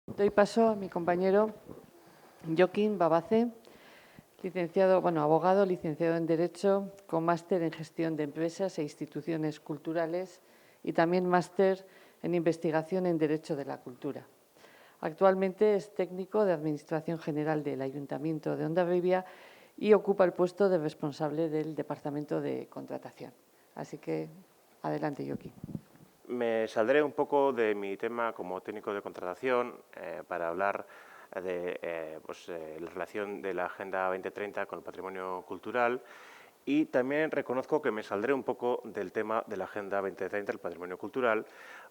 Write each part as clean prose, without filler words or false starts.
Doy paso a mi compañero Joaquín Babace, abogado, licenciado en Derecho, con máster en Gestión de Empresas e Instituciones Culturales y también máster en Investigación en Derecho de la Cultura. Actualmente es técnico de Administración General del Ayuntamiento de Hondarribia y ocupa el puesto de responsable del Departamento de Contratación. Así que, adelante, Joaquín. Me saldré un poco de mi tema como técnico de contratación para hablar de la relación de la Agenda 2030 con el patrimonio cultural y también reconozco que me saldré un poco del tema de la Agenda 2030, el patrimonio cultural,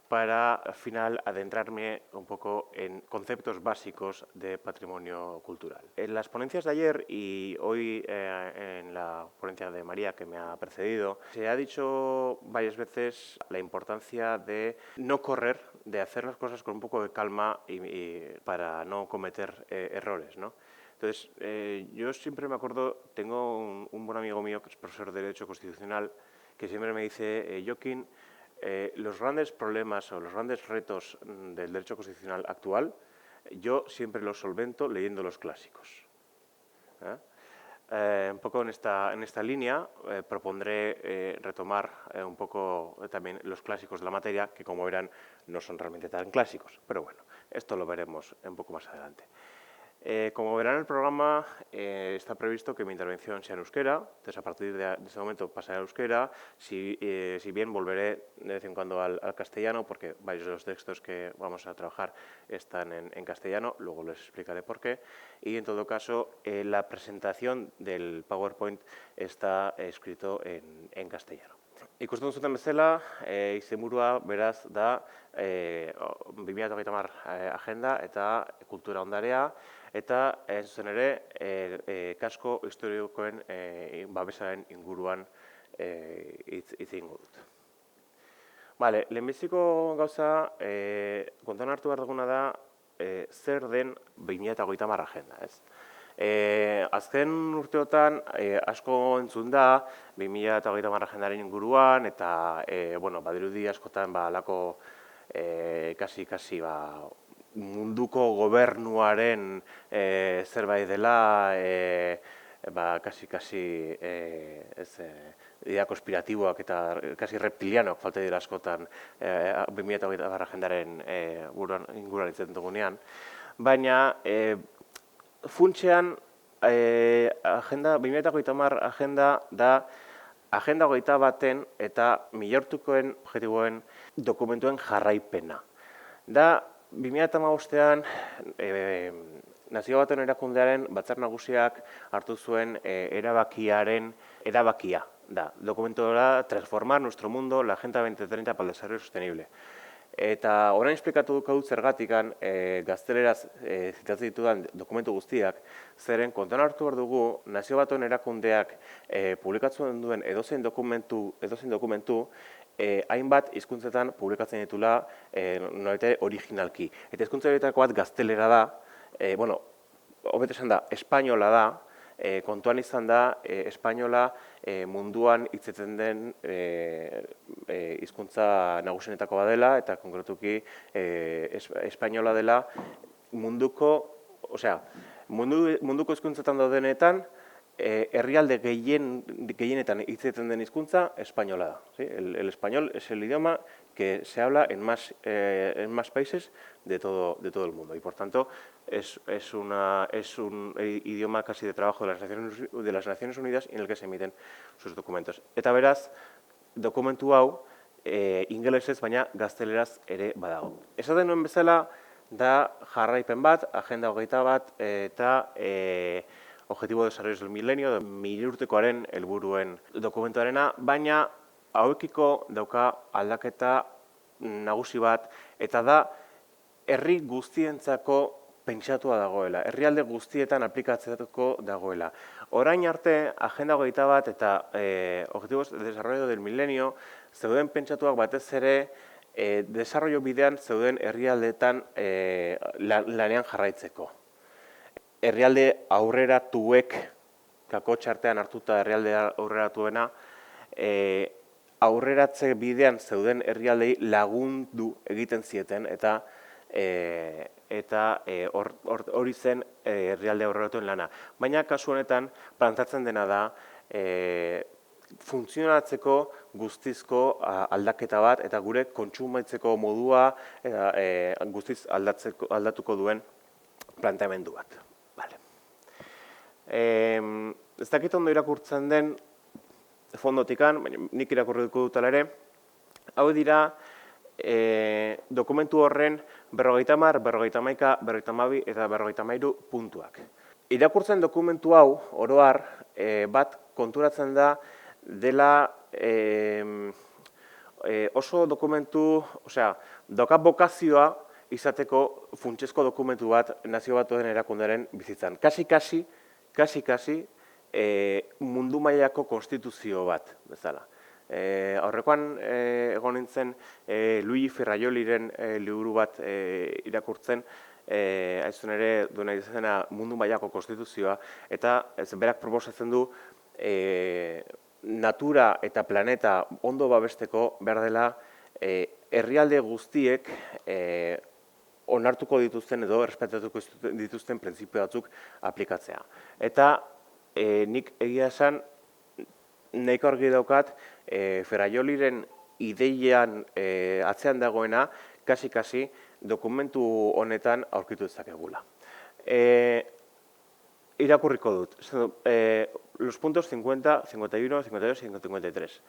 para al final adentrarme un poco en conceptos básicos de patrimonio cultural. En las ponencias de ayer y hoy en la ponencia de María que me ha precedido, se ha dicho varias veces la importancia de no correr, de hacer las cosas con un poco de calma y para no cometer errores, ¿no? Entonces, yo siempre me acuerdo, tengo un buen amigo mío que es profesor de Derecho Constitucional, que siempre me dice, Joaquín, los grandes problemas o los grandes retos del derecho constitucional actual, yo siempre los solvento leyendo los clásicos. Un poco en esta línea propondré retomar un poco también los clásicos de la materia, que como verán no son realmente tan clásicos, pero bueno, esto lo veremos un poco más adelante. Como verán en el programa, está previsto que mi intervención sea en euskera, entonces a partir de ese momento pasaré a euskera, si bien volveré de vez en cuando al castellano, porque varios de los textos que vamos a trabajar están en castellano, luego les explicaré por qué, y en todo caso la presentación del PowerPoint está escrito en castellano. Ikusten duzuten bezala, izenburua beraz da 2030 agenda eta kultura ondarea, eta zuzen ere kasko historikoen babesaren inguruan hitz egingo dut. Vale, lehenbiziko gauza, kontuan hartu behar duguna da zer den 2030 agenda, ez? Azken urteotan asko entzun da 2030 agendaren inguruan eta badirudi askotan halako kasi munduko gobernuaren zerbait dela, kasi idea konspiratiboak eta kasi reptilianoak falta dira askotan 2030 agendaren inguruan hitz dugunean, baina funtsean, agenda 2030 agenda da agenda 21 eta milortukoen objektiboen dokumentuen jarraipena. Da 2015ean Nazio Batuen Erakundearen Batzar Nagusiak hartu zuen erabakia da. Dokumentua transformar nuestro mundo, la Agenda 2030 para el desarrollo sostenible. Eta orain esplikatu dut zergatikan gazteleraz zitatzen ditudan dokumentu guztiak, zeren kontuan hartu behar dugu Nazio Batuen Erakundeak publikatzen duen edozein dokumentu hainbat hizkuntzetan publikatzen ditula nolabait originalki. Eta hizkuntza horietako bat gaztelera da, hobeto esan da, espainola da, kontuan izan da, espainola munduan hitzetzen den hizkuntza nagusienetako badela eta konkretuki espainola dela munduko hizkuntzetan daudenetan herrialde gehienetan hitzetzen den hizkuntza espainola da. El español es el idioma que se habla en más países de todo el mundo y por tanto es un idioma casi de trabajo de las Naciones Unidas en el que se emiten sus documentos. Eta beraz, dokumentu hau ingelesez baina gazteleraz ere badago. Esaten nuen bezala da jarraipen bat, agenda 21 eta Objetivo de Desarrollo del Milenio, milurtekoaren helburuen dokumentuarena, baina hauekiko dauka aldaketa nagusi bat, eta da herri guztientzako pentsatua dagoela, herrialde guztietan aplikatzeko dagoela. Orain arte, Agenda 21 eta Objetivos de Desarrollo del Milenio zeuden pentsatuak batez ere desarrollo bidean zeuden herrialdeetan lanean jarraitzeko. Herrialde aurreratuek, kakotxartean hartuta herrialde aurreratuena, aurreratze bidean zeuden herrialdei lagundu egiten zieten eta eta hori zen herrialde aurreratuen lana. Baina kasu honetan planteatzen dena da funtzionatzeko guztizko aldaketa bat eta gure kontsumitzeko modua guztiz aldatuko duen planteamendu bat. Ez dakit ondo irakurtzen den fondotikan, baina nik irakurriko dut ere, hau dira dokumentu horren 50, 51, 52 eta 53 puntuak. Irakurtzen dokumentu hau, oro har, bat konturatzen da dela oso dokumentu, dauka bokazioa izateko funtsezko dokumentu bat Nazio Batuen Erakundearen bizitzan. Kasi mundu mailako konstituzio bat bezala. Aurrekoan egon nintzen Luigi Ferraioliren liburu bat irakurtzen, haizun ere duena izena mundu mailako konstituzioa, eta berak proposatzen du natura eta planeta ondo babesteko behar dela herrialde guztiek onartuko dituzten edo errespetatuko dituzten printzipio batzuk aplikatzea. Eta nik egia esan nahiko argi daukat Ferraioliren ideian atzean dagoena kasi dokumentu honetan aurkitu dezakegula. Irakurriko dut. Los puntos 50, 51, 52 y 53.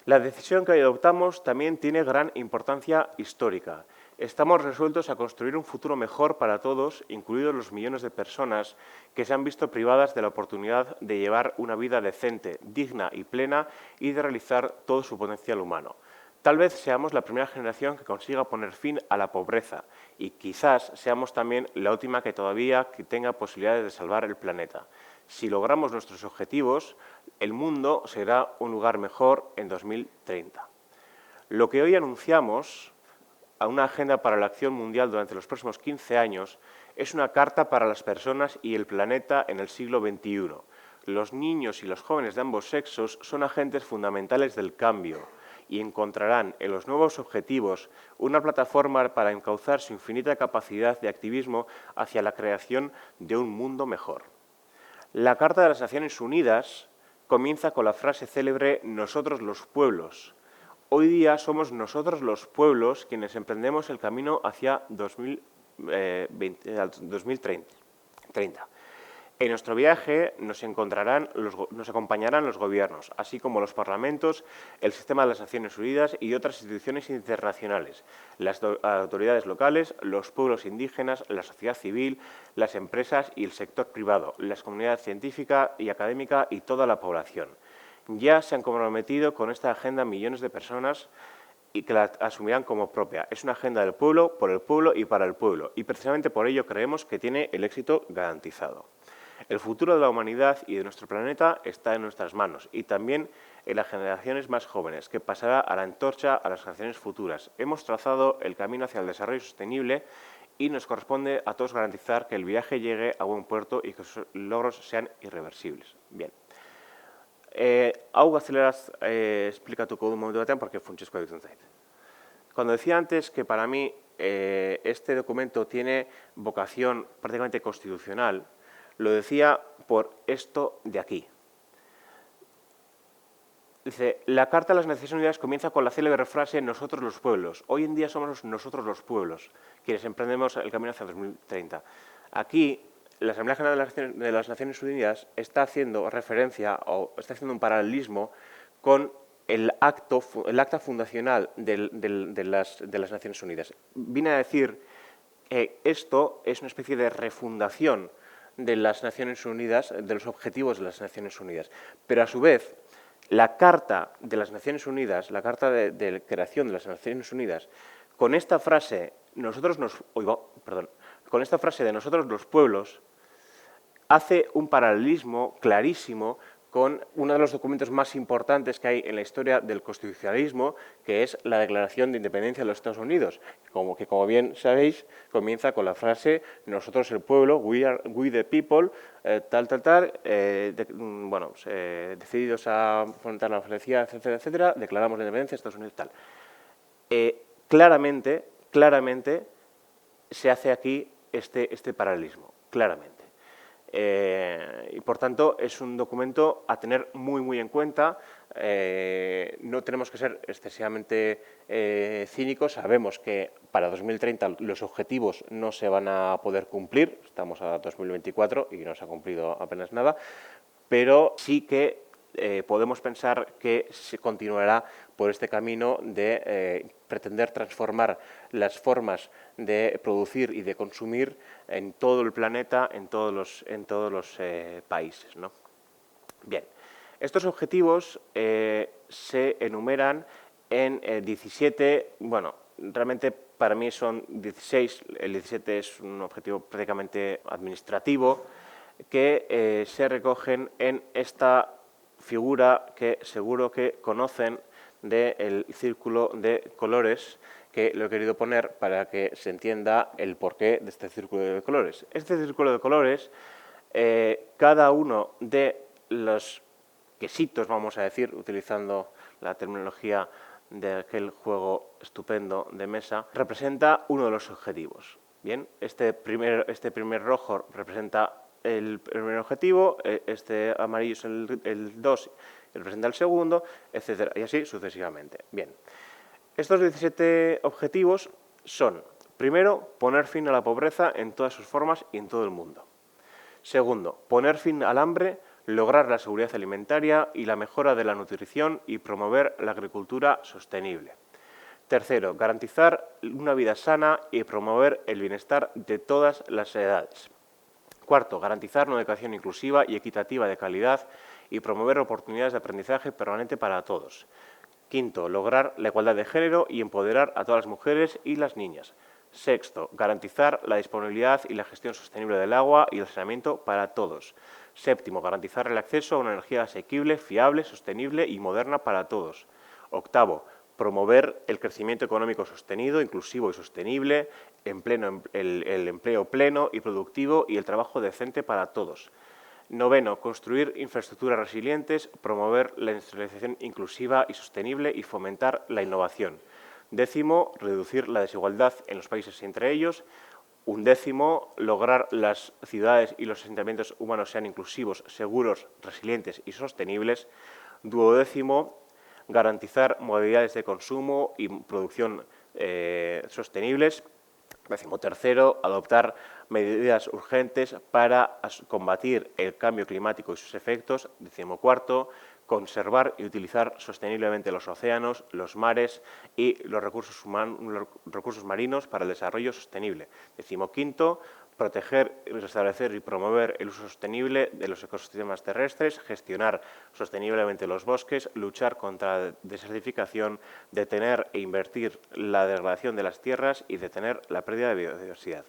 La decisión que hoy adoptamos también tiene gran importancia histórica. Estamos resueltos a construir un futuro mejor para todos, incluidos los millones de personas que se han visto privadas de la oportunidad de llevar una vida decente, digna y plena y de realizar todo su potencial humano. Tal vez seamos la primera generación que consiga poner fin a la pobreza y quizás seamos también la última que todavía tenga posibilidades de salvar el planeta. Si logramos nuestros objetivos, el mundo será un lugar mejor en 2030. Lo que hoy anunciamos a una agenda para la acción mundial durante los próximos 15 años es una carta para las personas y el planeta en el siglo XXI. Los niños y los jóvenes de ambos sexos son agentes fundamentales del cambio y encontrarán en los nuevos objetivos una plataforma para encauzar su infinita capacidad de activismo hacia la creación de un mundo mejor. La Carta de las Naciones Unidas comienza con la frase célebre «Nosotros los pueblos». Hoy día somos nosotros los pueblos quienes emprendemos el camino hacia 2030. En nuestro viaje nos acompañarán los gobiernos, así como los parlamentos, el sistema de las Naciones Unidas y otras instituciones internacionales, las autoridades locales, los pueblos indígenas, la sociedad civil, las empresas y el sector privado, la comunidad científica y académica y toda la población. Ya se han comprometido con esta agenda millones de personas y que la asumirán como propia. Es una agenda del pueblo, por el pueblo y para el pueblo. Y precisamente por ello creemos que tiene el éxito garantizado. El futuro de la humanidad y de nuestro planeta está en nuestras manos y también en las generaciones más jóvenes, que pasará a la antorcha a las generaciones futuras. Hemos trazado el camino hacia el desarrollo sostenible y nos corresponde a todos garantizar que el viaje llegue a buen puerto y que sus logros sean irreversibles. Bien. Hau gazteleraz esplikatuko du momentu batean, porque funtsezko egiten zait. Cuando decía antes que para mí este documento tiene vocación prácticamente constitucional, lo decía por esto de aquí. Dice, la Carta de las Naciones Unidas comienza con la célebre frase «Nosotros los pueblos». Hoy en día somos nosotros los pueblos quienes emprendemos el camino hacia 2030. Aquí, la Asamblea General de las Naciones Unidas está haciendo referencia o está haciendo un paralelismo con el acta fundacional de las Naciones Unidas. Viene a decir que esto es una especie de refundación de las Naciones Unidas, de los objetivos de las Naciones Unidas. Pero a su vez, la Carta de las Naciones Unidas, la Carta de creación de las Naciones Unidas, con esta frase de nosotros los pueblos, hace un paralelismo clarísimo con uno de los documentos más importantes que hay en la historia del constitucionalismo, que es la Declaración de Independencia de los Estados Unidos, que como bien sabéis, comienza con la frase «Nosotros el pueblo», we the people, decididos a afrontar la felicidad, etcétera, etcétera, declaramos la independencia de Estados Unidos, tal. Claramente, se hace aquí este paralelismo, claramente. Y por tanto, es un documento a tener muy en cuenta. No tenemos que ser excesivamente cínicos. Sabemos que para 2030 los objetivos no se van a poder cumplir. Estamos a 2024 y no se ha cumplido apenas nada. Pero sí que podemos pensar que se continuará por este camino de pretender transformar las formas de producir y de consumir en todo el planeta, en todos los países, ¿no? Bien, estos objetivos se enumeran en 17, bueno, realmente para mí son 16, el 17 es un objetivo prácticamente administrativo, que se recogen en esta figura que seguro que conocen del círculo de colores, que lo he querido poner para que se entienda el porqué de este círculo de colores. Este círculo de colores, cada uno de los quesitos, vamos a decir, utilizando la terminología de aquel juego estupendo de mesa, representa uno de los objetivos. Bien, este primer rojo representa el primer objetivo, este amarillo es el 2 y representa el segundo, etcétera, y así sucesivamente. Bien, estos 17 objetivos son, primero, poner fin a la pobreza en todas sus formas y en todo el mundo. Segundo, poner fin al hambre, lograr la seguridad alimentaria y la mejora de la nutrición y promover la agricultura sostenible. Tercero, garantizar una vida sana y promover el bienestar de todas las edades. Cuarto, garantizar una educación inclusiva y equitativa de calidad y promover oportunidades de aprendizaje permanente para todos. Quinto, lograr la igualdad de género y empoderar a todas las mujeres y las niñas. Sexto, garantizar la disponibilidad y la gestión sostenible del agua y el saneamiento para todos. Séptimo, garantizar el acceso a una energía asequible, fiable, sostenible y moderna para todos. Octavo, promover el crecimiento económico sostenido, inclusivo y sostenible, el empleo pleno y productivo y el trabajo decente para todos. Noveno, construir infraestructuras resilientes, promover la industrialización inclusiva y sostenible y fomentar la innovación. Décimo, reducir la desigualdad en los países y entre ellos. Undécimo, lograr las ciudades y los asentamientos humanos sean inclusivos, seguros, resilientes y sostenibles. Duodécimo, garantizar modalidades de consumo y producción sostenibles. Decimotercero, adoptar medidas urgentes para combatir el cambio climático y sus efectos. Decimocuarto, conservar y utilizar sosteniblemente los océanos, los mares y los recursos marinos para el desarrollo sostenible. Decimoquinto, proteger, restablecer y promover el uso sostenible de los ecosistemas terrestres, gestionar sosteniblemente los bosques, luchar contra la desertificación, detener e invertir la degradación de las tierras y detener la pérdida de biodiversidad.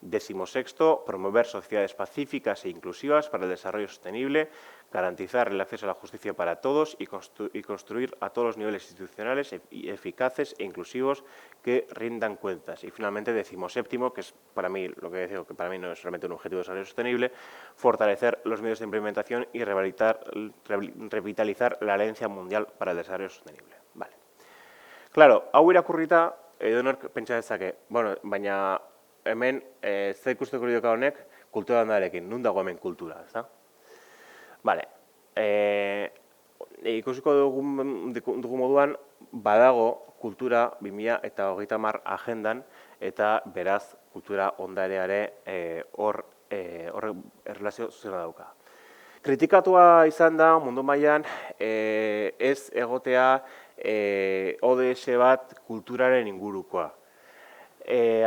Decimosexto, promover sociedades pacíficas e inclusivas para el desarrollo sostenible, garantizar el acceso a la justicia para todos y construir a todos los niveles institucionales eficaces e inclusivos que rindan cuentas. Y finalmente, decimoséptimo, que es para mí lo que digo, que para mí no es realmente un objetivo de desarrollo sostenible, fortalecer los medios de implementación y revitalizar la Alianza Mundial para el Desarrollo Sostenible. Vale. Claro, hau irakurrita, edonork pentsa dezake, bueno, baina hemen zer ikusteko dioka honek kultura landarekin, nun dago hemen kultura, ezta? Vale. Ikusiko dugu moduan, badago kultura 2030 agendan, eta beraz kultura ondareare hor erlazio zuzena dauka. Kritikatua izan da mundu mailan ez egotea ODS bat kulturaren ingurukoa.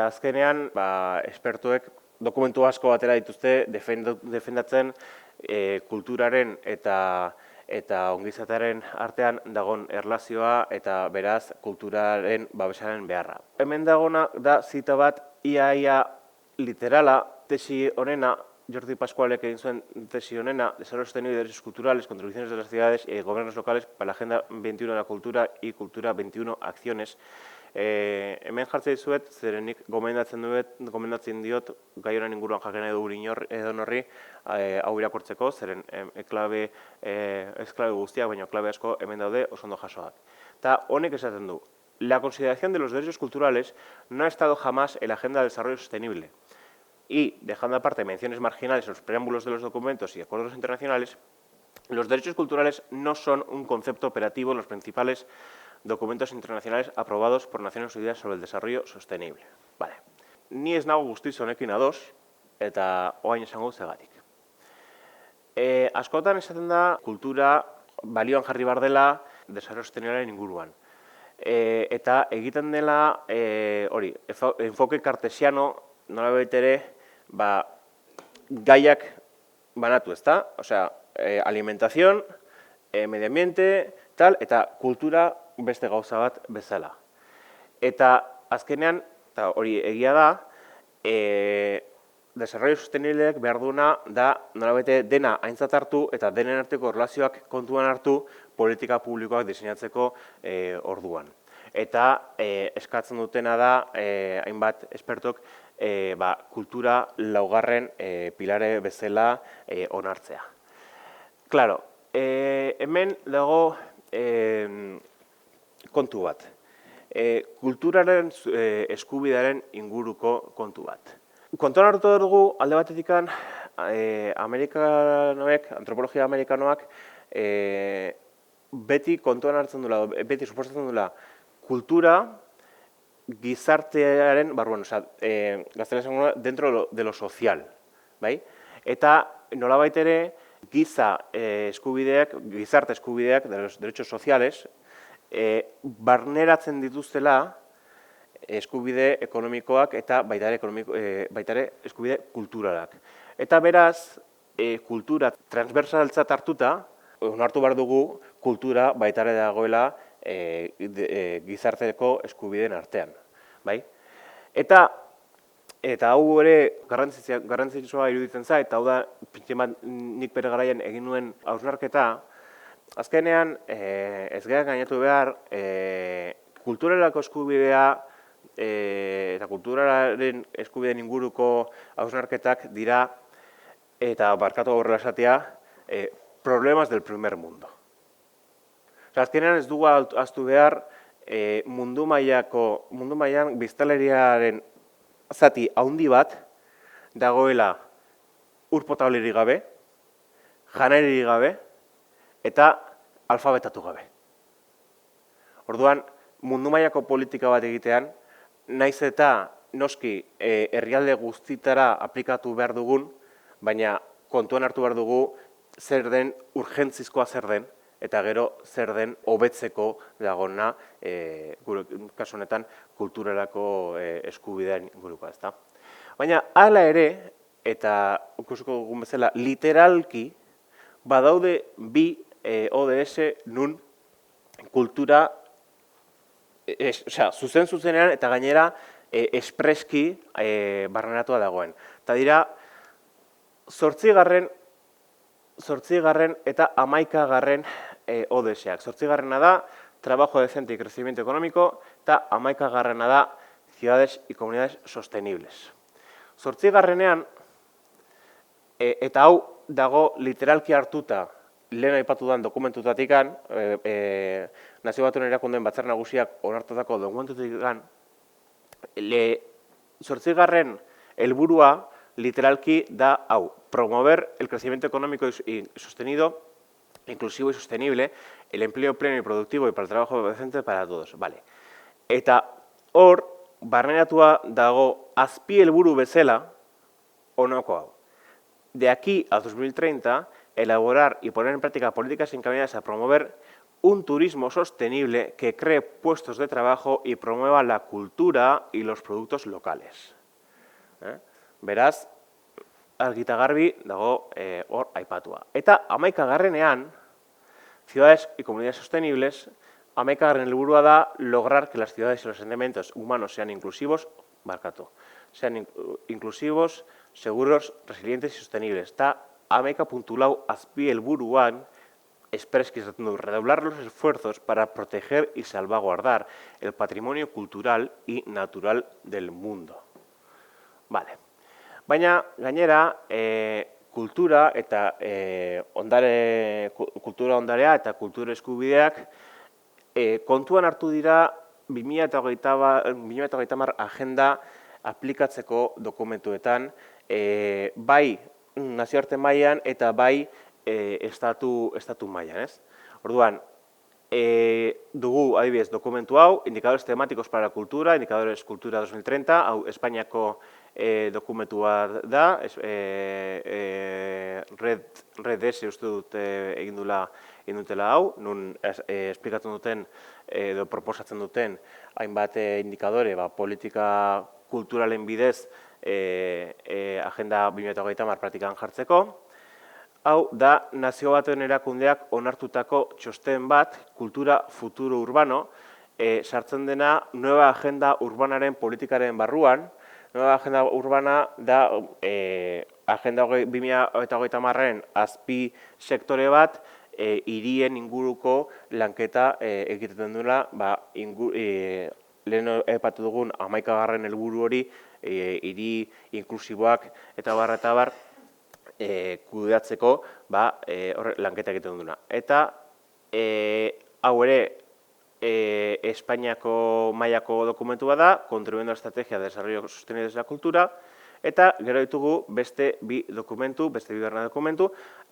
Azkenean, espertuek dokumentu asko batera dituzte defendatzen kulturaren eta ongizatearen artean dagoen erlazioa eta beraz kulturaren babesaren beharra. Hemen dagona da zita bat ia literala tesi honena, Jordi Pascualek egin zuen tesi honena, Desarrollo Sostenible de Derechos Culturales, Contribuciones de las Ciudades y Gobiernos Locales para la Agenda 21 de la Cultura y Cultura 21 Acciones. Hemen jartzen dizuet, zerenik gomendatzen diot, gai honen inguruan jaken edo edonorri hau irakurtzeko, zeren ez klabe guztiak, baina klabe asko hemen daude oso ondo jasoak. Eta honek esaten du, la consideración de los derechos culturales no ha estado jamás en la Agenda de Desarrollo Sostenible. Y, dejando aparte menciones marginales en los preámbulos de los documentos y acuerdos internacionales, los derechos culturales no son un concepto operativo en los principales documentos internacionales aprobados por Naciones Unidas sobre el desarrollo sostenible. Vale. Ni ez nago guztiz honekin ados, eta orain esango zergatik. Askotan esaten da kultura balioan jarri behar dela desarrollo sostenible inguruan. Eta egiten dela, enfoke kartesiano, nolabait ere, gaiak banatu, ezta? Osea, alimentación, medio ambiente, tal, eta kultura beste gauza bat bezala. Eta azkenean, eta hori egia da, desarrollo sostenileak behar duena da nolabait dena aintzat hartu eta denen arteko erlazioak kontuan hartu politika publikoak diseinatzeko orduan. Eta eskatzen dutena da, hainbat espertok, kultura laugarren pilare bezala onartzea. Claro, hemen dago kontu bat. Kulturaren eskubidearen inguruko kontu bat. Kontuan hartu dugu, alde batetik amerikanoek, antropologia amerikanoak, beti kontuan hartzen duela, beti suposatzen duela, kultura gizartearen barruan, gaztela esango dentro de lo social, bai? Eta nolabait ere, gizarte eskubideak, de los derechos sociales, barneratzen dituztela eskubide ekonomikoak eta baita ere eskubide kulturalak. Eta beraz, kultura transversaltzat hartuta, onartu behar dugu kultura baita ere dagoela gizarteko eskubideen artean. Bai? Eta hau ere garrantzitsua iruditzen zait, eta hau da, nik bere garaian egin nuen hausnarketa, azkenean, ez gara gainatu behar, kulturalako eskubidea eta kulturaren eskubideen inguruko hausnarketak dira, eta barkatu horrela esatea, problemas del primer mundo. Azkenean ez dugu ahaztu behar, mundu mailan biztanleriaren zati haundi bat dagoela ur potablerik gabe, janaririk gabe eta alfabetatu gabe. Orduan, mundu mailako politika bat egitean, naiz eta noski herrialde guztitara aplikatu behar dugun, baina kontuan hartu behar dugu zer den, urgentzizkoa zer den, eta gero zer den hobetzeko dagoena, kasu honetan, kulturalako eskubidean ingurukoa, ezta. Baina hala ere, eta ikusiko dugun bezala, literalki badaude bi ODS nun kultura, zuzenean eta gainera espreski barneratua dagoen. Eta dira, 8. eta 11. ODS-ak. 8. da, trabajo decente y crecimiento económico, eta 11. da, ciudades y comunidades sostenibles. 8. Eta hau dago literalki hartuta, lehen aipatu den dokumentutatikan, Nazio Batuen Erakundeen Batzar Nagusiak onartutako dokumentutatikan, 8. helburua literalki da hau, promover el crecimiento económico y sostenido, inclusivo y sostenible, el empleo pleno y productivo y para el trabajo decente para todos. Vale. Eta hor, barneratua dago azpi helburu bezala, honako hau. De aquí a 2030, elaborar y poner en práctica políticas encaminadas a promover un turismo sostenible que cree puestos de trabajo y promueva la cultura y los productos locales. Beraz, argita garbi dago hor aipatua. Eta 11. Ciudades y comunidades sostenibles, 11. helburua da lograr que las ciudades y los asentamientos humanos sean inclusivos, sean inclusivos, seguros, resilientes y sostenibles. Eta 11. azpi helburuan expreski esaten du, redoblar los esfuerzos para proteger y salvaguardar el patrimonio cultural y natural del mundo. Vale. Baina, gainera, kultura ondarea eta kultura eskubideak kontuan hartu dira 2030 agenda aplikatzeko dokumentuetan, bai nazioarte mailan eta bai estatu mailan, ez? Orduan, dugu, adibidez, dokumentu hau, Indicadores temáticos para la cultura, Indicadores Cultura 2030, hau Espainiako dokumentua da, Red S uste dut egin dutela hau, nun esplikatzen duten edo proposatzen duten hainbat indikadore politika kulturalen bidez Agenda 2030 praktikan jartzeko. Hau da Nazio Batuen Erakundeak onartutako txosten bat, Kultura Futuro Urbano, sartzen dena Nueva Agenda Urbanaren politikaren barruan. Nueva Agenda Urbana da Agenda 2030aren azpi sektore bat, hirien inguruko lanketa egiten duela, lehen aipatu dugun 11. helburu hori, hiri inklusiboak eta bar, kudeatzeko lanketa egiten duna. Eta hau ere Espainiako mailako dokumentua da, Contribuyendo a la Estrategia de Desarrollo Sostenible de la Cultura, eta gero ditugu beste bi dokumentu,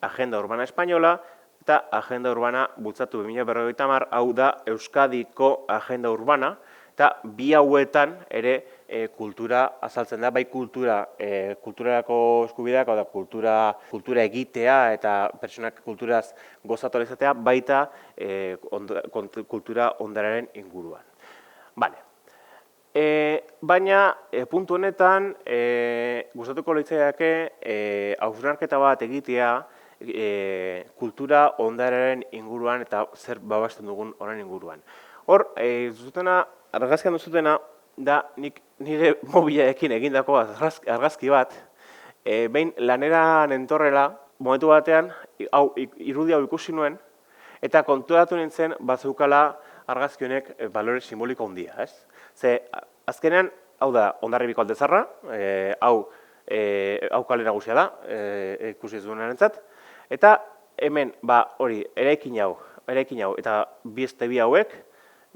Agenda Urbana Espainola eta Agenda Urbana bultzatu 2050, hau da Euskadiko Agenda Urbana, eta bi hauetan ere kultura azaltzen da, bai kulturarako eskubideak, da kultura egitea eta pertsonak kulturaz gozatu izatea, baita kultura ondarearen inguruan. Baina, puntu honetan, gustatuko litzaiake hausnarketa bat egitea kultura ondarearen inguruan eta zer babesten dugun horren inguruan. Hor, argazkian duzutena, da nire mobilaekin egindako argazki bat, behin lanera nentorrela, momentu batean, irudi hau ikusi nuen, eta konturatu nintzen bazeukala argazki honek balore simboliko handia, ez? Ze, azkenean, hau da, Hondarribiko Aldezarra, hau kale nagusia da, ikusi ez duenarentzat, eta hemen, hori, eraikin hau, eta bi hauek,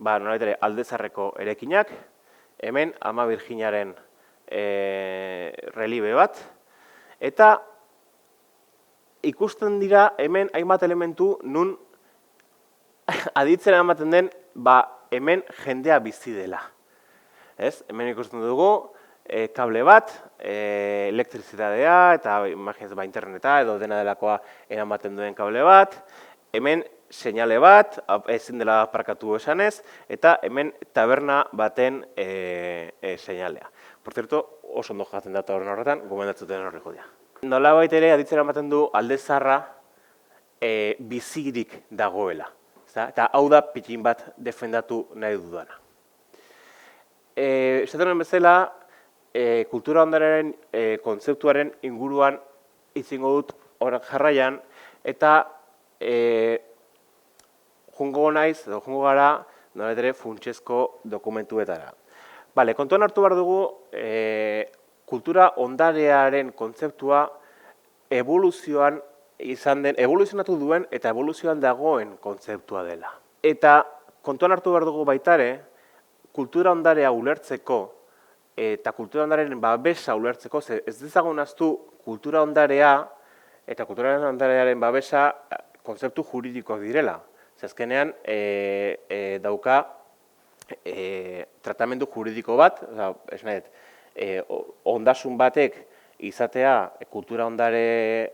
nolabait ere Aldezarreko eraikinak, hemen Ama Birjinaren relibe bat, eta ikusten dira hemen hainbat elementu nun aditzen ematen den hemen jendea bizi dela. Hemen ikusten dugu kable bat, elektrizitatea eta interneta edo dena delakoa eramaten duen kable bat, hemen seinale bat, ezin dela aparkatu esanez, eta hemen taberna baten seinalea. Por cierto, oso ondo jaten data horretan, gomendatzuten horri jodia. Nolabait ere aditzen ematen du Aldezarra bizirik dagoela. Eta hau da pitxin bat defendatu nahi dudana. Esaten bezala, kultura ondarearen kontzeptuaren inguruan itzingo dut horak jarraian, eta jungo naiz, edo jungo gara, nolabait ere funtsezko dokumentuetara. Kontuan hartu behar dugu, kultura ondarearen kontzeptua evoluzionatu duen eta evoluzioan dagoen kontzeptua dela. Eta kontuan hartu behar dugu baitare, kultura ondarea ulertzeko eta kultura ondarearen babesa ulertzeko, ez dezagun ahaztu kultura ondarea eta kultura ondarearen babesa kontzeptu juridikoak direla. Azkenean dauka tratamendu juridiko bat, ondasun batek izatea kultura ondare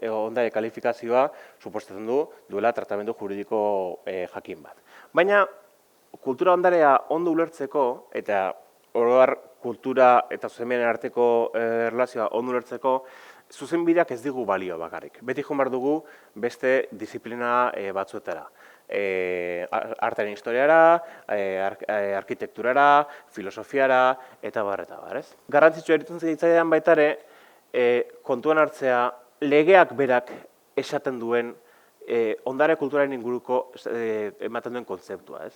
kalifikazioa suposatzen duela tratamendu juridiko jakin bat. Baina kultura ondarea ondo ulertzeko eta oroar kultura eta zuzenbidearen arteko erlazioa ondo ulertzeko, zuzenbideak ez digu balio bakarrik. Beti joan behar dugu beste disiplina batzuetara. Artearen historiara, arkitekturara, filosofiara, eta bar. Garrantzitsua eritzen zitzaidan baitare, kontuan hartzea, legeak berak esaten duen ondare kulturaren inguruko ematen duen kontzeptua.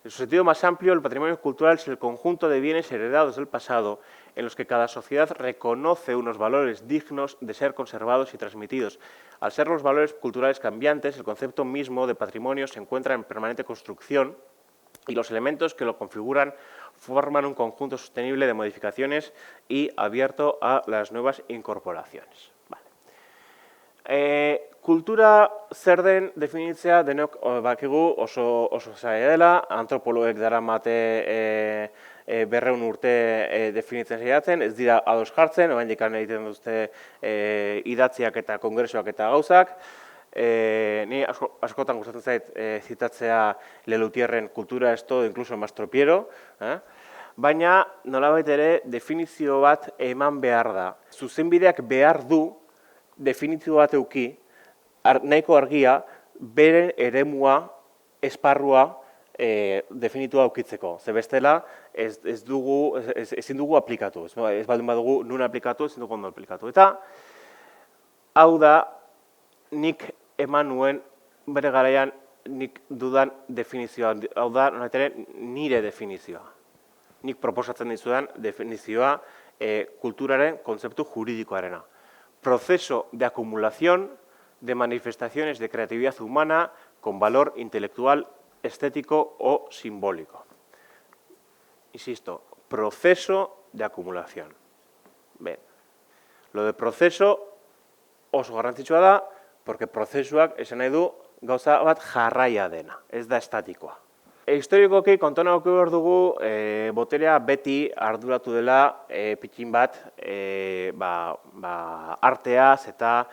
En su sentido más amplio, el patrimonio cultural es el conjunto de bienes heredados del pasado en los que cada sociedad reconoce unos valores dignos de ser conservados y transmitidos. Al ser los valores culturales cambiantes, el concepto mismo de patrimonio se encuentra en permanente construcción y los elementos que lo configuran forman un conjunto sostenible de modificaciones y abierto a las nuevas incorporaciones. Vale. Kultura zer den definitzea denok bakigu oso zaila dela, antropologoek daramate 200 urte definitzen saiatzen, ez dira ados jartzen, oraindik egiten duzte idatziak eta kongresuak eta gauzak. Ni askotan gustatzen zait zitatzea Lelutierren kultura ez todo, incluso Mastropiero, baina nolabait ere definizio bat eman behar da. Zuzenbideak behar du definizio bat eduki, nahiko argia, bere eremua, esparrua definitua aukitzeko. Ze bestela, ezin dugu aplikatu. Ez baldin badugu nun aplikatu, ezin dugu ondo aplikatu. Eta, hau da, nik eman nuen, bere garaian, nik dudan definizioa. Hau da, nire definizioa. Nik proposatzen dizudan definizioa kulturaren kontzeptu juridikoarena. Proceso de acumulación de manifestaciones de creatividad humana con valor intelectual, estético o simbólico. Insisto, proceso de acumulación. Bien, lo de proceso oso garrantzitsua da, porque prozesuak esan nahi du gauza bat jarraia dena, ez da estatikoa. Historikoki kontuan eduki behar dugu boterea beti arduratu dela pitxin bat arteaz eta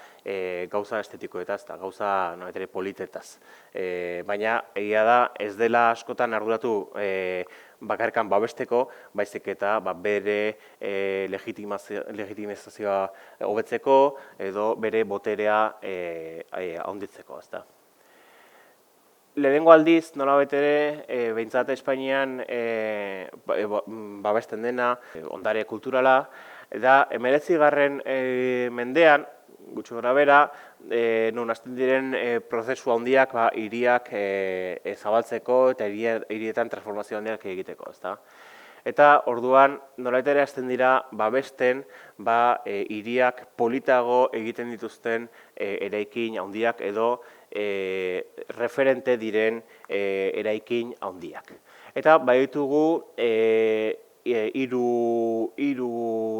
gauza estetikoetaz eta gauza politetaz. Baina egia da ez dela askotan arduratu bakarkan babesteko, baizik eta bere legitimizazioa hobetzeko edo bere boterea handitzeko. Lehenengo aldiz, nolabait ere, behintzat Espainian babesten dena, ondare kulturala, eta 19. Mendean, gutxi gorabehera, non hasten diren prozesu handiak hiriak zabaltzeko eta hirietan transformazio handiak egiteko. Eta orduan, nolabait ere hasten dira babesten hiriak politago egiten dituzten eraikin handiak edo referente diren eraikin handiak. Eta baditugu hiru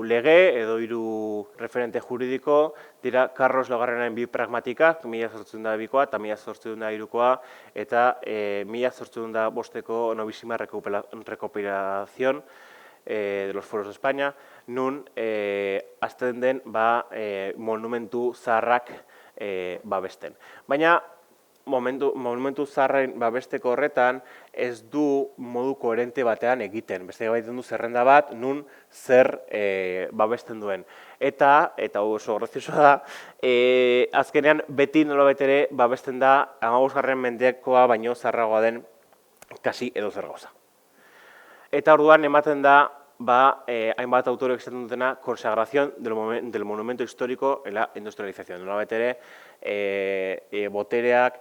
lege edo hiru referente juridiko dira Carlos Laugarrenaren bi pragmatikak, 1802koa eta 1803koa eta 1805ko novísima recopilación de los foros de España, nun hasten den monumentu zaharrak babesten. Baina monumentu zaharren babesteko horretan ez du modu koherente batean egiten. Beste egiten du zerrenda bat, nun zer babesten duen. Eta oso graziosoa da, azkenean beti nolabait ere babesten da 15. mendekoa baino zaharragoa den kasi edo zer gauza. Eta orduan ematen da, hainbat autorek esaten dutena, consagración del monumento histórico en la industrialización. Nolabait ere, botereak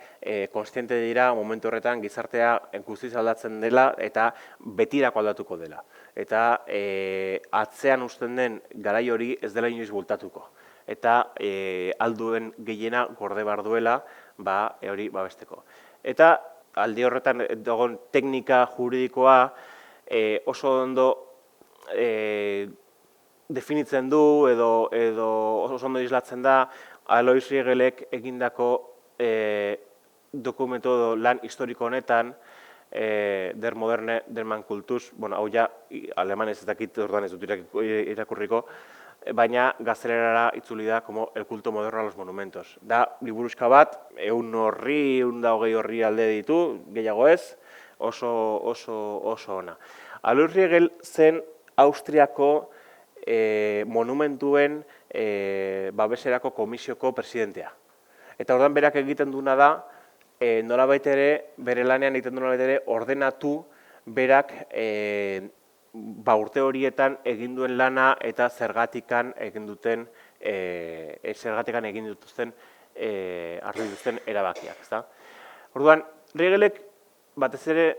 konstiente dira momentu horretan gizartea guztiz aldatzen dela eta betirako aldatuko dela. Eta atzean uzten den garai hori ez dela inoiz bultatuko. Eta alduen gehiena gorde behar duela hori babesteko. Eta aldi horretan dagoen teknika juridikoa oso ondo definitzen du edo oso ondo islatzen da Alois Riegelek egindako dokumentu edo lan historiko honetan Der Moderne German Kultus, hau ja alemanez ez dakit orduan ez dut irakurriko, baina gaztelerara itzuli da como el culto moderno a los monumentos. Da liburuxka bat, 120 horri alde ditu, gehiago ez, oso ona. Alois Riegel zen Austriako monumentuen babeserako komisioko presidentea. Eta orduan berak egiten duna da, nolabait ere, bere lanean egiten du nolabait ere, ordenatu berak urte horietan egin duen lana eta zergatikan egin dituzten hartu dituzten erabakiak. Orduan, Riegelek batez ere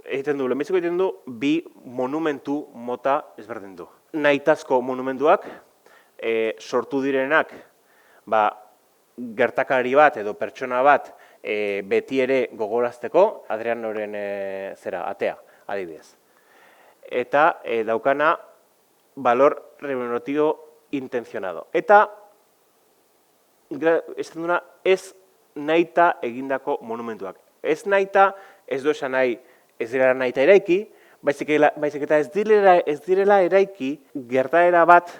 egiten du, lehenbiziko egiten du, bi monumentu mota ezberdin du. Nahitazko monumentuak, sortu direnak, gertakari bat edo pertsona bat beti ere gogorazteko, Adrianoren atea, adibidez. Eta daukana valor remunerativo intencionado. Eta, esan duna, ez nahita egindako monumentuak. Ez nahita, ez du esan nahi, ez direla nahita eraiki, baizik eta ez direla eraiki gertaera bat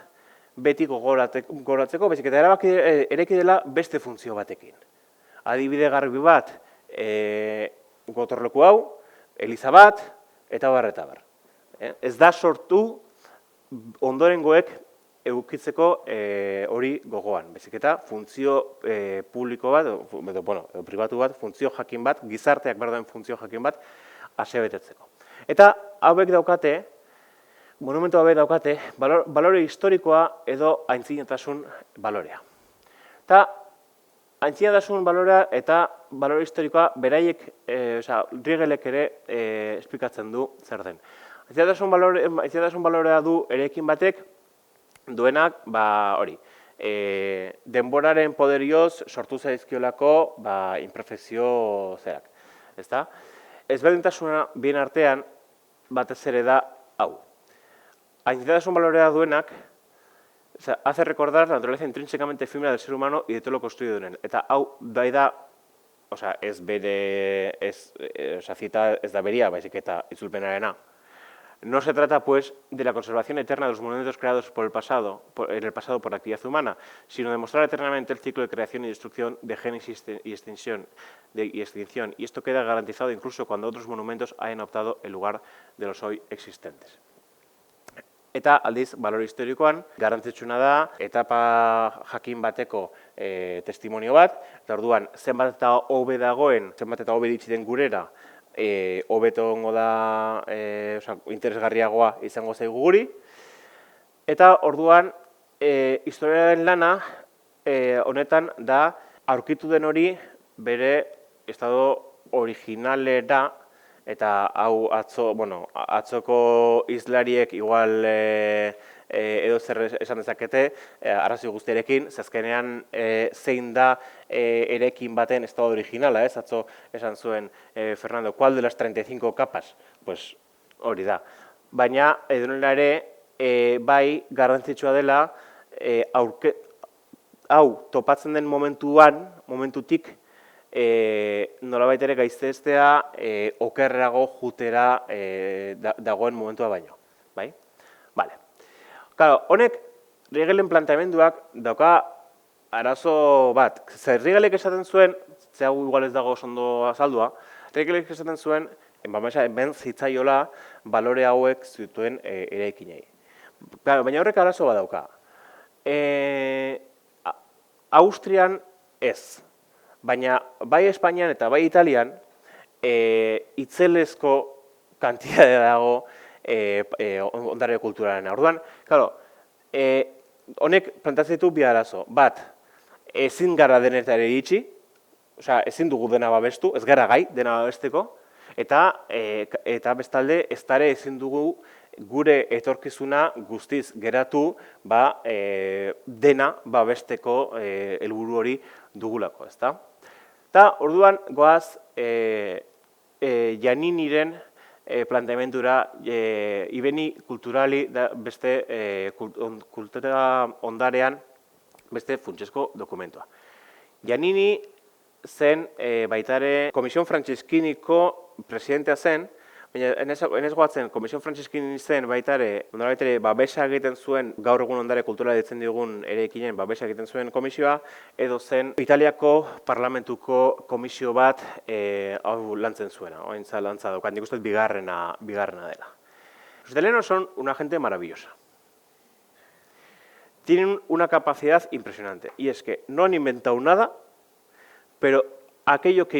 beti gogoratzeko, baizik eta eraiki dela beste funtzio batekin. Adibide garbi bat, gotorleku hau, eliza bat, eta bar, eta bar. Ez da sortu ondorengoek edukitzeko hori gogoan. Baizik eta funtzio publiko bat, pribatu bat, funtzio jakin bat, gizarteak behar duen funtzio jakin bat, asebetetzeko. Eta hauek daukate, monumentu hauek daukate, balore historikoa edo aintzinatasun balorea. Eta aintzinatasun balorea eta balore historikoa beraiek, Riegelek ere esplikatzen du zer den. Aintzinatasun balorea du eraikin batek duenak, hori, denboraren poderioz sortu zaizkiolako imperfekzio zerak. Ezberdintasuna bien artean batez ere da hau. Aintzinatasun balorea duenak hace recordar la naturaleza intrínsecamente efímera del ser humano y de todo lo construido en él. Eta hau bai da, cita ez da beria, baizik eta itzulpenarena. No se trata, pues, de la conservación eterna de los monumentos creados en el pasado por la actividad humana, sino de mostrar eternamente el ciclo de creación y destrucción, de génesis y extinción. Y esto queda garantizado incluso cuando otros monumentos hayan optado el lugar de los hoy existentes. Eta aldiz, balore historikoan, garrantzitsuna da, etapa jakin bateko testimonio bat, eta orduan, zenbat eta hobe dagoen, zenbat eta hobe ditzi den gurera, hobeto ongo da, interesgarriagoa izango zaigu guri. Eta orduan, historiaren lana honetan da aurkitu den hori bere estado originalera, eta hau atzoko hizlariek igual edo zer esan dezakete, arrazoi guztiarekin, zazkenean zein da eraikin baten estado originala, atzo esan zuen Fernando, ¿cuál de las 35 capas? Pues hori da. Baina, edonela ere, bai garrantzitsua dela, hau topatzen den momentutik, nolabait ere gaiztestea okerrago jutera dagoen momentua baino. Bai? Bale. Claro, honek Riegelen planteamenduak dauka arazo bat. Zer Riegelek esaten zuen, ze hau igual ez dago ondo azaldua, Riegelek esaten zuen, hemen zitzaiola balore hauek zituen eraikinei. Baina horrek arazo bat dauka. Austrian ez. Baina bai Espainian eta bai Italian itzelezko kantitate dago ondare kulturalena. Orduan, honek plantatzen ditu bi arazo. Bat, ezin gara denetara iritsi, ezin dugu dena babestu, ez gara gai dena babesteko, eta bestalde ezin dugu gure etorkizuna guztiz geratu dena babesteko helburu hori dugulako, ezta? Eta orduan goaz Gianniniren planteamendura ibeni kulturali beste kultura ondarean beste funtsezko dokumentua. Giannini zen baitare Komision Franceskiniko presidentea zen, baina enez goatzen Komision Franceskini zen baitare babesa egiten zuen gaur egun ondare kultura ditzen digun eraikinen babesa egiten zuen komisioa, edo zen Italiako parlamentuko komisio bat hau lantzen zuena, ointza lantza daukat, nik uste bigarrena dela. Los italianos son una gente maravillosa. Tienen una capacidad impresionante, y es que no han inventado nada, pero aquello que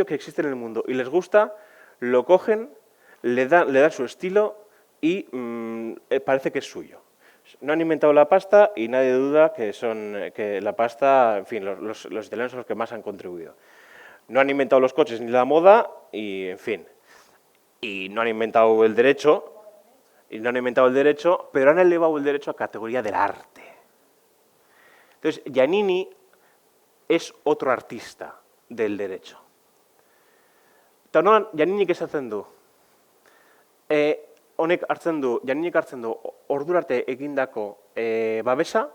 existe en el mundo y les gusta, lo cogen, le dan su estilo y parece que es suyo. No han inventado la pasta y nadie duda que la pasta, en fin, los italianos son los que más han contribuido. No han inventado los coches ni la moda y, en fin, y no han inventado el derecho, pero han elevado el derecho a categoría del arte. Entonces, Giannini es otro artista del derecho. Eta honetan, Janinik esaten du, Janinik hartzen du ordurarte egindako babesa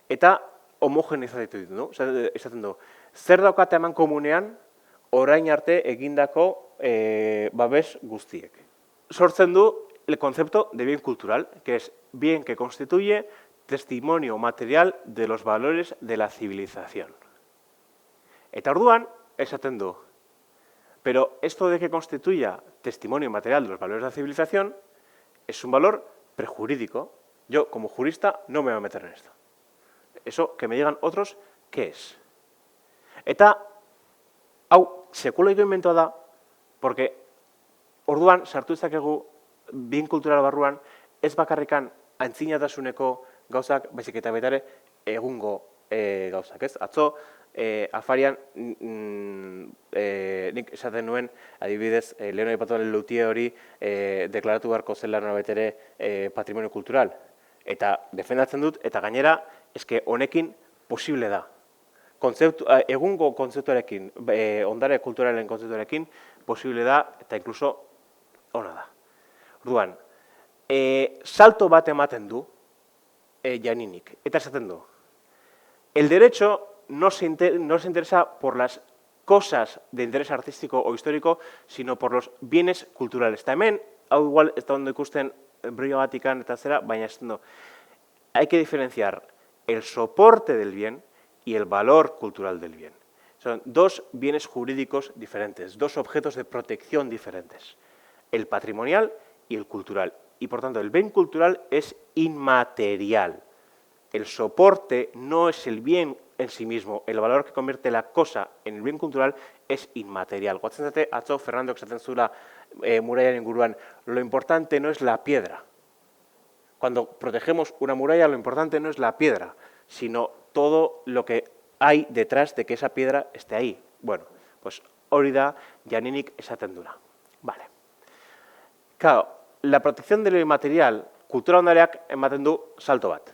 eta homogenizatu ditu, no? Esaten du, zer daukate eman komunean orain arte egindako babes guztiek. Sortzen du el concepto de bien cultural, que es bien que constituye testimonio material de los valores de la civilización. Eta orduan, esaten du, pero esto de que constituya testimonio material de los valores de la civilización es un valor prejurídico. Yo, como jurista, no me voy a meter en esto. Eso, que me digan otros, ¿qué es? Eta, hau, sekuloiko inventoa da, porque orduan, sartu dezakegu, bien kultural barruan, ez bakarrikan antzinatasuneko gauzak, baizik eta betare egungo gauzak, ez? Atzo, afarian, nik esaten nuen, adibidez, lehen aipatuan Lutie hori deklaratu beharko zela betere patrimonio kultural. Eta defendatzen dut, eta gainera, eske honekin posible da. Egungo kontzeptuarekin, ondare kulturalen kontzeptuarekin, posible da, eta inkluso ona da. Orduan, salto bat ematen du Janinik, eta esaten du. El derecho no se interesa por las cosas de interés artístico o histórico, sino por los bienes culturales. Eta hemen, hau igual, ez da ondo ikusten brillo batikan eta zera, baina ez du. Hay que diferenciar el soporte del bien y el valor cultural del bien. Son dos bienes jurídicos diferentes, dos objetos de protección diferentes. El patrimonial y el cultural. Y por tanto, el bien cultural es inmaterial. El soporte no es el bien en sí mismo. El valor que convierte la cosa en el bien cultural es inmaterial. Goatzen zate, atzo Fernando esaten zuela murallaren inguruan, lo importante no es la piedra. Cuando protegemos una muralla, lo importante no es la piedra, sino todo lo que hay detrás de que esa piedra esté ahí. Bueno, pues hori da Janinik esaten duena. Vale. Claro, la protección de lo inmaterial, kultura ondareak ematen du salto bat.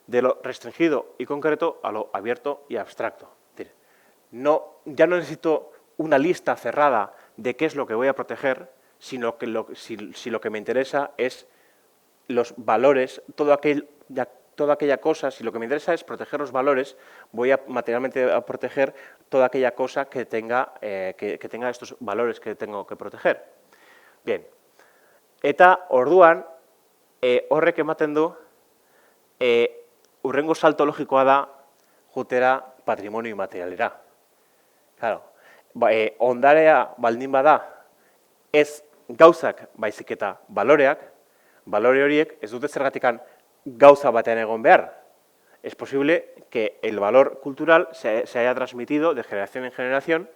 De lo restringido y concreto a lo abierto y abstracto. Ya no necesito una lista cerrada de qué es lo que voy a proteger, sino que si lo que me interesa es los valores, toda aquella cosa, si lo que me interesa es proteger los valores, voy a materialmente a proteger toda aquella cosa que tenga estos valores que tengo que proteger. Bien. Eta orduan, horrek ematen du, hurrengo salto logikoa da jutera patrimonio inmaterialera. Claro, ondarea baldin bada, ez gauzak baizik eta baloreak, balore horiek ez dute zergatikan gauza batean egon behar. Es posible que el valor cultural se haya transmitido de generación en generación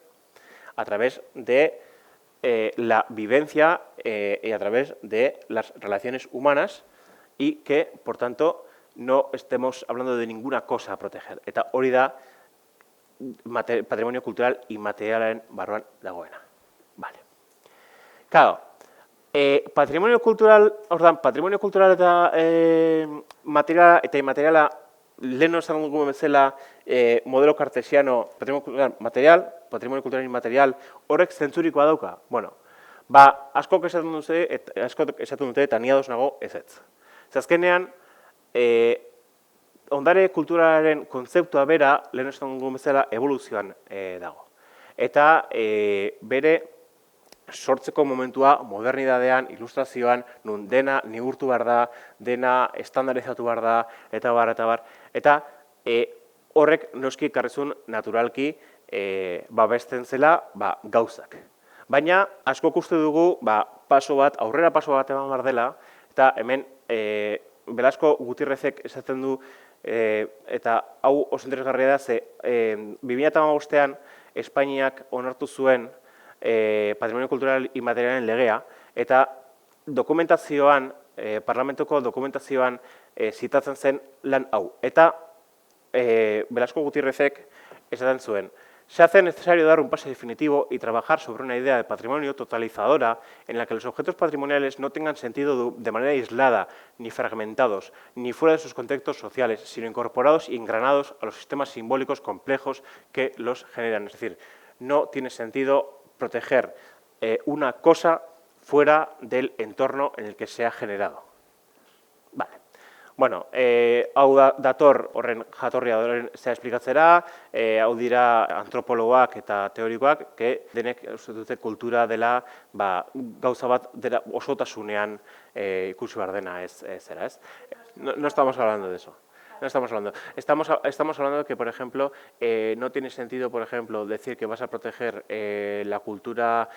a través de la vivencia y a través de las relaciones humanas y que, por tanto, no estemos hablando de ninguna cosa a proteger. Eta hori da patrimonio cultural inmaterialaren barruan dagoena. Vale. Claro, patrimonio cultural eta materiala eta inmateriala lehen esan dugu bezala modelo cartesiano, patrimonio cultural inmaterial, horrek zentzurikoa dauka. Bueno, askok esaten dute eta ni ados nago ezetz. Azkenean, ondare kulturalaren kontzeptua bera, lehen esan dugu bezala, evoluzioan dago. Eta bere sortzeko momentua modernidadean, ilustrazioan, nun dena nigurtu behar da, dena estandarizatu behar da, eta bar. Eta horrek noski karrizun naturalki babesten zela gauzak. Baina askok uste dugu aurrera paso bat eman behar dela, eta hemen Velasco Gutierrezek esaten du, eta hau oso interesgarria da, ze 2015an Espainiak onartu zuen patrimonio kultural inmaterialen legea, eta dokumentazioan, parlamentuko dokumentazioan zitatzen zen lan hau. Eta Velasco Gutierrezek esaten zuen, se hace necesario dar un paso definitivo y trabajar sobre una idea de patrimonio totalizadora en la que los objetos patrimoniales no tengan sentido de manera aislada, ni fragmentados, ni fuera de sus contextos sociales, sino incorporados y engranados a los sistemas simbólicos complejos que los generan. Es decir, no tiene sentido proteger una cosa fuera del entorno en el que se ha generado. Vale. Bueno, hau dator horren jatorria horren zea esplikatzera, hau dira antropologoak eta teorikoak, denek uste dute kultura dela gauza bat osotasunean ikusi behar dena zera, ez? No estamos hablando de eso. No estamos hablando. Estamos hablando de que, por ejemplo, no tiene sentido, por ejemplo, decir que vas a proteger la cultura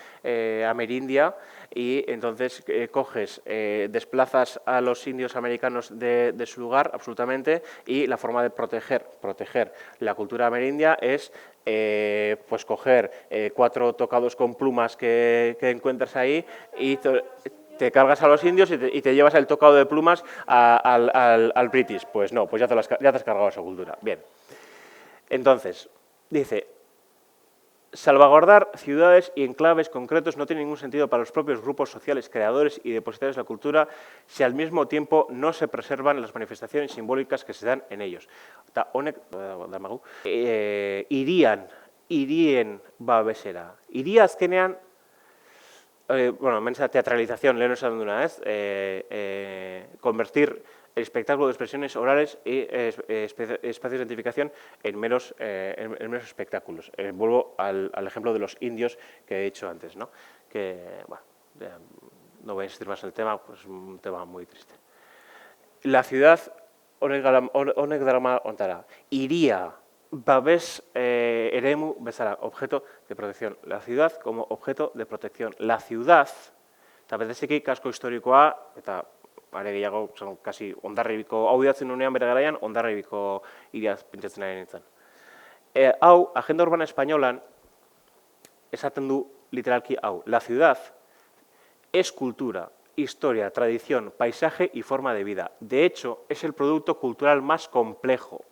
amerindia y entonces coges, desplazas a los indios americanos de su lugar, absolutamente, y la forma de proteger la cultura amerindia es pues coger 4 tocados con plumas que encuentras ahí y te cargas a los indios y te llevas el tocado de plumas al British. Pues no, pues ya te has cargado esa cultura. Bien. Entonces, dice, salvaguardar ciudades y enclaves concretos no tiene ningún sentido para los propios grupos sociales, creadores y depositarios de la cultura si al mismo tiempo no se preservan las manifestaciones simbólicas que se dan en ellos. Irien babesera. Iria azkenean, bueno, mensa teatralización, lehen esan duna, ez? Convertir el espectáculo de expresiones orales y espacios de identificación en meros espectáculos. Vuelvo al ejemplo de los indios que he dicho antes, ¿no? Que, bueno, no voy a insistir más en el tema, pues es un tema muy triste. La ciudad, honek darama ontara, iría, babes eremu bezala, objeto de protección. La ciudad como objeto de protección. La ciudad, eta bereziki kasko historikoa, eta are gehiago, kasi Hondarribiko, hau idatzen nunean bere garaian, Hondarribiko iriaz pentsatzen ari nintzen. Hau, Agenda Urbana Españolan, esaten du literalki hau. La ciudad es cultura, historia, tradición, paisaje y forma de vida. De hecho, es el producto cultural más complejo,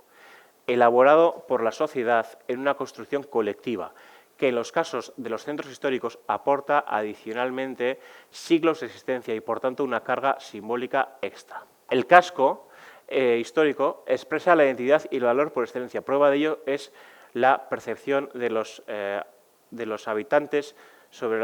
elaborado por la sociedad en una construcción colectiva, que en los casos de los centros históricos aporta adicionalmente siglos de existencia y, por tanto, una carga simbólica extra. El casco histórico expresa la identidad y el valor por excelencia. Prueba de ello es la percepción de los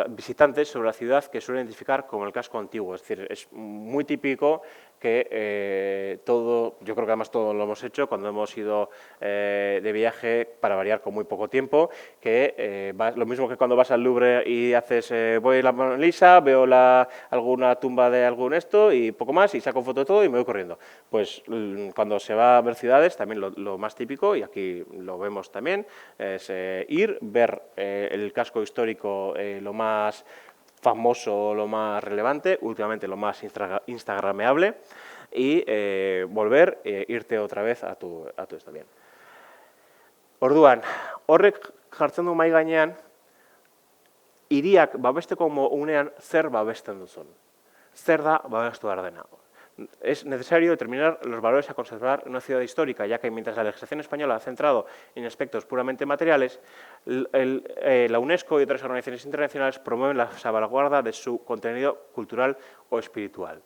visitantes sobre la ciudad que suelen identificar como el casco antiguo. Es decir, es muy típico que yo creo que además todo lo hemos hecho cuando hemos ido de viaje para variar con muy poco tiempo, que lo mismo que cuando vas al Louvre y haces, voy a la Mona Lisa, veo alguna tumba de algún esto y poco más y saco foto de todo y me voy corriendo. Pues cuando se va a ver ciudades, también lo más típico, y aquí lo vemos también, es ir, ver el casco histórico lo más famoso, lo más relevante, últimamente lo más instagrameable, y volver, irte otra vez a tu esto bien. Orduan, horrek jartzen du mahai gainean, hiriak babesteko unean zer babesten duzun. Zer da babestu behar dena. Es necesario determinar los valores a conservar en una ciudad histórica, ya que mientras la legislación española ha centrado en aspectos puramente materiales, la UNESCO y otras organizaciones internacionales promueven la salvaguarda de su contenido cultural o espiritual.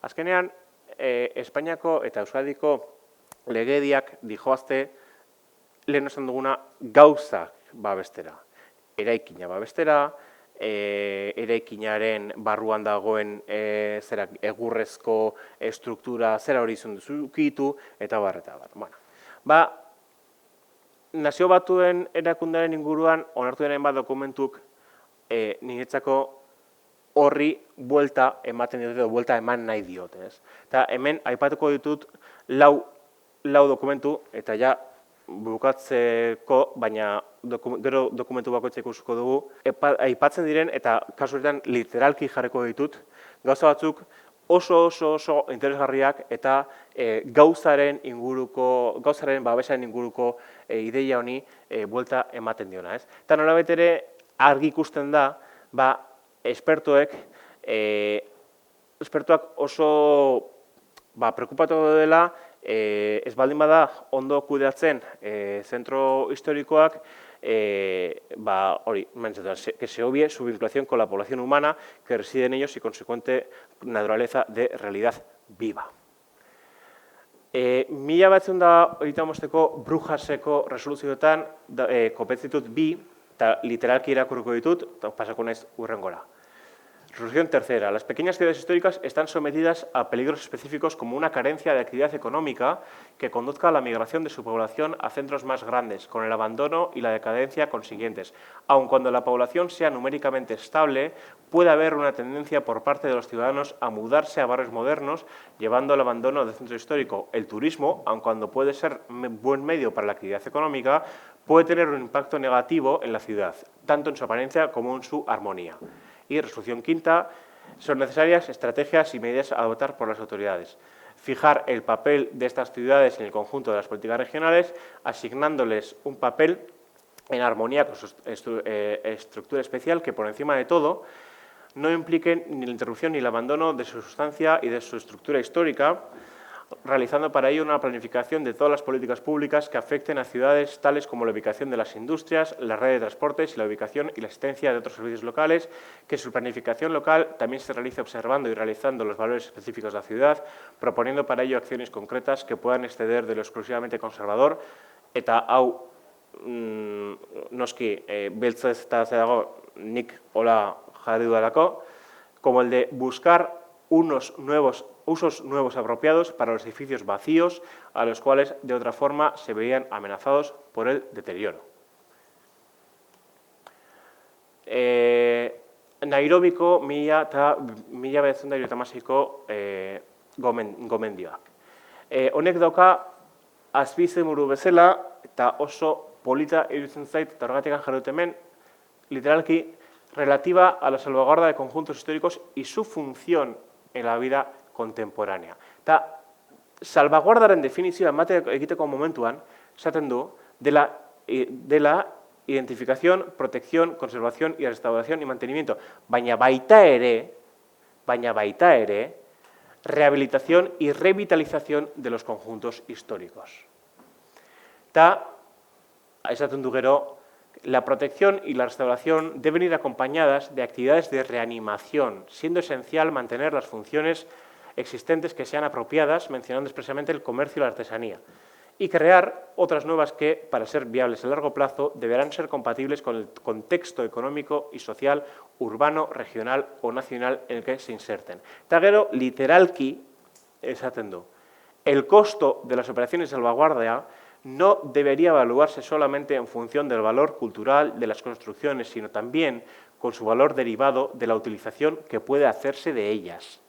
Azkenean, Espainiako eta Euskadiko legediak dijoazte lehen esan duguna gauzak babestera. Eraikina babestera, eraikinaren barruan dagoen egurrezko struktura zera hori izan duzukitu, eta bar. Bueno, Nazio Batuen erakundaren inguruan onartu denen bat dokumentuk niretzako horri buelta ematen diote, edo buelta eman nahi diote. Eta hemen aipatuko ditut lau dokumentu, eta ja bukatzeko, baina gero dokumentu bakoitza ikusiko dugu, aipatzen diren, eta kasu horretan literalki jarriko ditut, gauza batzuk oso interesgarriak eta gauzaren babesaren inguruko ideia honi buelta ematen diona. Eta nolabait ere argi ikusten da, espertuak oso preokupatu dela, ez baldin bada ondo kudeatzen zentro historikoak, que se obvie su vinculación con la población humana que reside en ellos y consecuente naturaleza de realidad viva. 1935ko Brujaseko resoluzioetan kopetzitut bi, Eta literalki irakurriko ditut, eta pasako naiz hurrengora. Resolución tercera. Las pequeñas ciudades históricas están sometidas a peligros específicos como una carencia de actividad económica que conduzca a la migración de su población a centros más grandes, con el abandono y la decadencia consiguientes. Aun cuando la población sea numéricamente estable, puede haber una tendencia por parte de los ciudadanos a mudarse a barrios modernos, llevando al abandono del centro histórico. El turismo, aun cuando puede ser buen medio para la actividad económica, puede tener un impacto negativo en la ciudad, tanto en su apariencia como en su armonía. Y resolución quinta, son necesarias estrategias y medidas a adoptar por las autoridades. Fijar el papel de estas ciudades en el conjunto de las políticas regionales, asignándoles un papel en armonía con su estructura especial que, por encima de todo, no impliquen ni la interrupción ni el abandono de su sustancia y de su estructura histórica, realizando para ello una planificación de todas las políticas públicas que afecten a ciudades tales como la ubicación de las industrias, la red de transportes y la ubicación y la existencia de otros servicios locales, que su planificación local también se realice observando y realizando los valores específicos de la ciudad, proponiendo para ello acciones concretas que puedan exceder de lo exclusivamente conservador, eta hau noski beltzez eta dago nik hola jarri dudalako, como el de buscar usos nuevos apropiados para los edificios vacíos a los cuales de otra forma se veían amenazados por el deterioro. Nairobiko 1976ko gomendioak. Honek dauka azpizenburu bezala eta oso polita iruditzen zait eta horregatik jarri dut hemen, literalki relativa a la salvaguarda de conjuntos históricos y su función en la vida contemporánea. Eta salvaguardaren definizioa egiteko momentuan, esaten du, de la identificación, protección, conservación y restauración y mantenimiento, baina baita ere, rehabilitación y revitalización de los conjuntos históricos. Eta, esaten du gero, la protección y la restauración deben ir acompañadas de actividades de reanimación, siendo esencial mantener las funciones existentes que sean apropiadas, mencionando expresamente el comercio y la artesanía, y crear otras nuevas que, para ser viables a largo plazo, deberán ser compatibles con el contexto económico y social, urbano, regional o nacional en el que se inserten. Eta gero, literalki, esaten du, el costo de las operaciones de salvaguardia no debería evaluarse solamente en función del valor cultural de las construcciones, sino también con su valor derivado de la utilización que puede hacerse de ellas.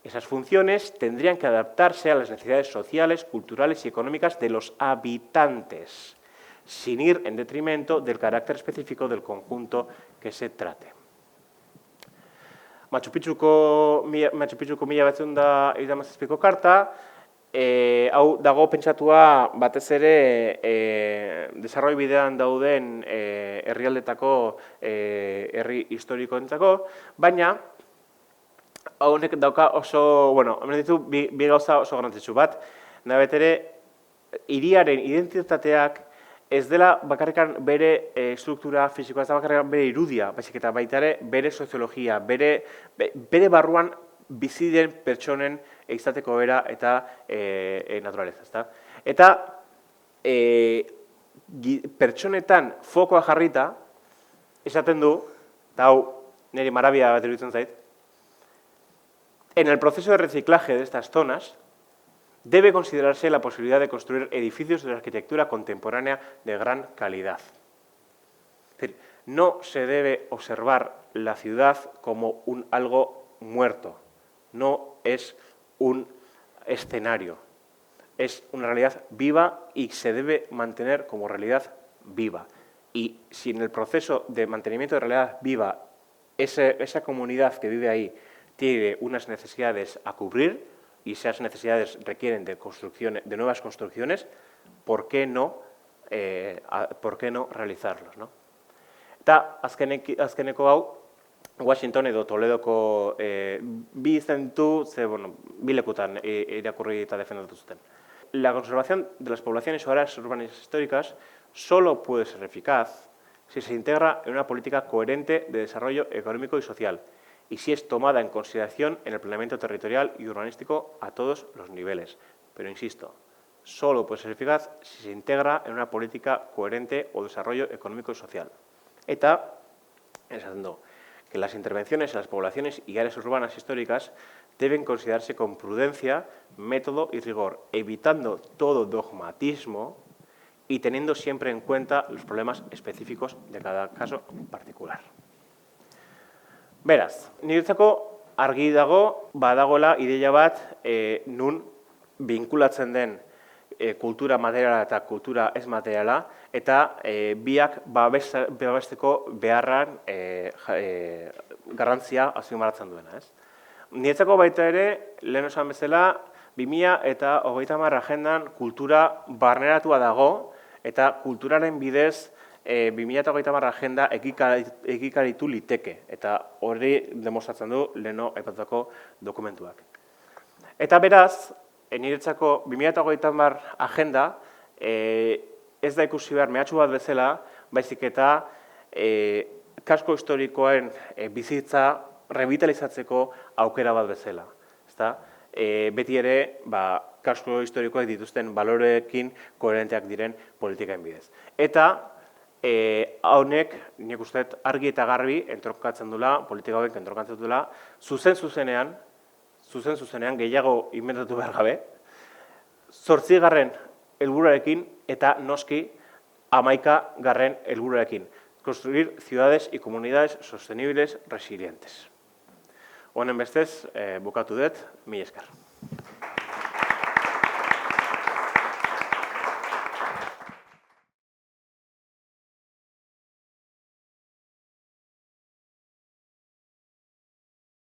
Esas funciones tendrían que adaptarse a las necesidades sociales, culturales y económicas de los habitantes, sin ir en detrimento del carácter específico del conjunto que se trate. Machu Picchuko 1977ko karta, hau dago pentsatua batez ere desarroi bidean dauden herrialdetako herri historikoentzako, baina honek dauka oso, hemen ditu bi gauza oso garrantzitsu bat, da betere hiriaren identitateak ez dela bakarrikan bere struktura fisikoa, ez da bakarrikan bere irudia, baizik eta baita ere bere soziologia, bere barruan bizi diren pertsonen izateko era eta naturaleza. Eta pertsonetan fokoa jarrita, esaten du, eta hau niri marabia bat iruditzen zait, en el proceso de reciclaje de estas zonas debe considerarse la posibilidad de construir edificios de arquitectura contemporánea de gran calidad. Es decir, no se debe observar la ciudad como algo muerto, no es un escenario, es una realidad viva y se debe mantener como realidad viva. Y si en el proceso de mantenimiento de realidad viva esa comunidad que vive ahí tiene unas necesidades a cubrir y esas necesidades requieren de nuevas construcciones, ¿por qué no realizarlos? Eta azkeneko hau, Washington edo Toledoko bi zentu, bi lekutan irakurri eta defendatu zuten. La conservación de las poblaciones o áreas urbanas históricas solo puede ser eficaz si se integra en una política coherente de desarrollo económico y social, y si es tomada en consideración en el planeamiento territorial y urbanístico a todos los niveles. Pero insisto, solo puede ser eficaz si se integra en una política coherente o desarrollo económico y social. eta esaten du, que las intervenciones en las poblaciones y áreas urbanas históricas deben considerarse con prudencia, método y rigor, evitando todo dogmatismo y teniendo siempre en cuenta los problemas específicos de cada caso particular. Beraz, niretzako argi dago, badagoela ideia bat nun binkulatzen den kultura materiala eta kultura ez materiala, eta biak babesteko beharran garrantzia azpimarratzen duena. Niretzako baita ere, lehen esan bezala, 2030 agendan kultura barneratua dago, eta kulturaren bidez 2030 agenda egikaritu liteke, eta hori demostratzen du leheno aipatutako dokumentuak. Eta beraz, niretzako 2030 agenda ez da ikusi behar mehatxu bat bezala, baizik eta kasko historikoen bizitza revitalizatzeko aukera bat bezala. Beti ere, kasko historikoak dituzten baloreekin koherenteak diren politikaen bidez. Eta honek, nik uste argi eta garbi entronkatzen dula, politika hauek entronkatzen dula, zuzen-zuzenean gehiago inventatu behar gabe, 8. helburuarekin eta noski 11. helburuarekin. Construir ciudades y comunidades sostenibles resilientes. Honen bestez, bukatu dut, mila esker.